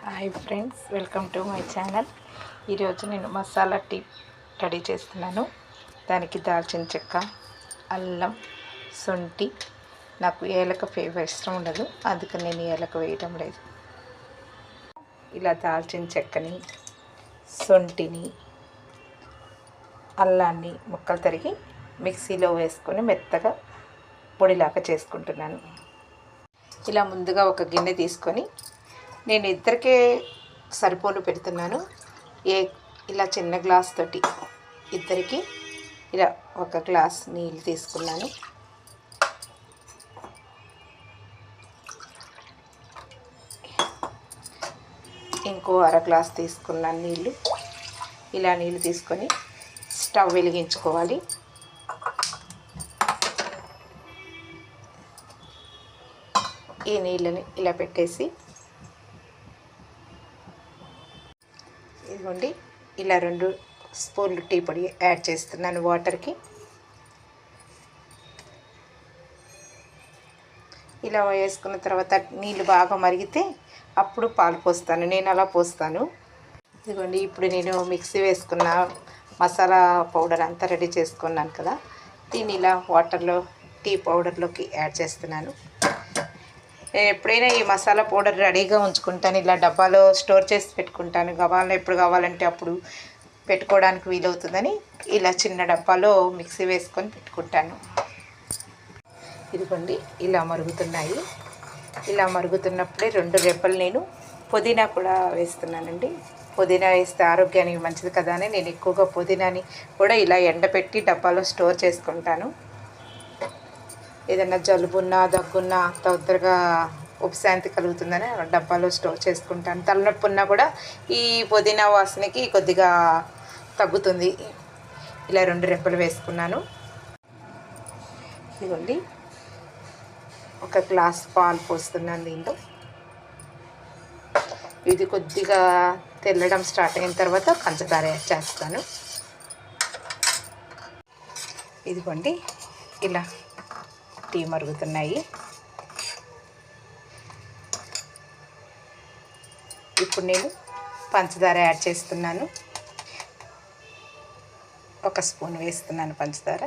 Hi friends, welcome to my channel. ఈరోజు నేను masala tea ready చేస్తున్నాను. దానికి దాల్చిన చెక్క, అల్లం, శొంఠి. నాకు ఏలక ఇష్టం ఉండదు, అందుకని నేను ఏలక వేయటం లేదు. ఇలా దాల్చిన చెక్కని, శొంఠిని, అల్లాన్ని ముక్కలు తరిగి మిక్సీలో వేసుకొని మెత్తగా పొడిలాగా చేసుకుంటున్నాను. ఇలా ముందుగా ఒక గిన్నె తీసుకొని నేను ఇద్దరికే సరిపోను పెడుతున్నాను. ఇలా చిన్న గ్లాస్ తోటి ఇద్దరికి ఇలా ఒక గ్లాస్ నీళ్ళు తీసుకున్నాను. ఇంకో అర గ్లాస్ తీసుకున్నాను నీళ్ళు. ఇలా నీళ్ళు తీసుకొని స్టవ్ వెలిగించుకోవాలి. ఈ నీళ్ళని ఇలా పెట్టేసి ఇదిగోండి, ఇలా 2 స్పూన్లు టీ పొడి యాడ్ చేస్తున్నాను వాటర్కి. ఇలా వేసుకున్న తర్వాత నీళ్ళు బాగా మరిగితే అప్పుడు పాలు పోస్తాను. నేను అలా పోస్తాను. ఇదిగోండి, ఇప్పుడు నేను మిక్సీ వేసుకున్న మసాలా పౌడర్ అంతా రెడీ చేసుకున్నాను కదా, దీన్ని ఇలా వాటర్లో టీ పౌడర్లోకి యాడ్ చేస్తున్నాను. నేను ఎప్పుడైనా ఈ మసాలా పౌడర్ రెడీగా ఉంచుకుంటాను. ఇలా డబ్బాలో స్టోర్ చేసి పెట్టుకుంటాను. ఎప్పుడు కావాలంటే అప్పుడు పెట్టుకోవడానికి వీలవుతుందని ఇలా చిన్న డబ్బాలో మిక్సీ వేసుకొని పెట్టుకుంటాను. ఇదిగోండి, ఇలా మరుగుతున్నాయి. ఇలా మరుగుతున్నప్పుడే 2 రెబ్బలు నేను పుదీనా కూడా వేస్తున్నానండి. పుదీనా వేస్తే ఆరోగ్యానికి మంచిది కదా అని నేను ఎక్కువగా పుదీనాని కూడా ఇలా ఎండపెట్టి డబ్బాలో స్టోర్ చేసుకుంటాను. ఏదైనా జలుబున్నా, దగ్గున్నా తొందరగా ఉపశాంతి కలుగుతుందని డబ్బాలో స్టోర్ చేసుకుంటాను. తలనొప్పి ఉన్నా కూడా ఈ పుదీనా వాసనకి కొద్దిగా తగ్గుతుంది. ఇలా 2 రెబ్బలు వేసుకున్నాను. ఇదిగోండి, ఒక గ్లాస్ పాలు పోస్తున్నాను దీంట్లో. ఇది కొద్దిగా తెల్లడం స్టార్ట్ అయిన తర్వాత పంచదార యాడ్ చేస్తాను. ఇదిగోండి, ఇలా టీ మరుగుతున్నాయి. ఇప్పుడు నేను పంచదార యాడ్ చేస్తున్నాను. 1 స్పూన్ వేస్తున్నాను పంచదార.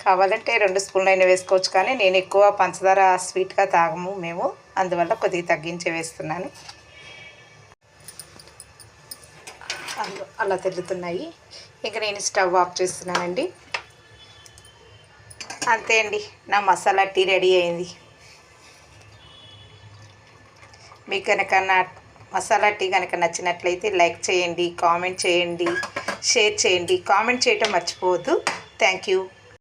కావాలంటే 2 స్పూన్లు అయినా వేసుకోవచ్చు, కానీ నేను ఎక్కువ పంచదార స్వీట్గా తాగము మేము, అందువల్ల కొద్దిగా తగ్గించే వేస్తున్నాను. అలా తెల్లుతున్నాయి. ఇక నేను స్టవ్ ఆఫ్ చేస్తున్నానండి. అంతే అండి, నా మసాలా టీ రెడీ అయింది. మీకు కనుక నా మసాలా టీ కనుక నచ్చినట్లయితే లైక్ చేయండి, కామెంట్ చేయండి, షేర్ చేయండి. కామెంట్ చేయటం మర్చిపోవద్దు. Thank you.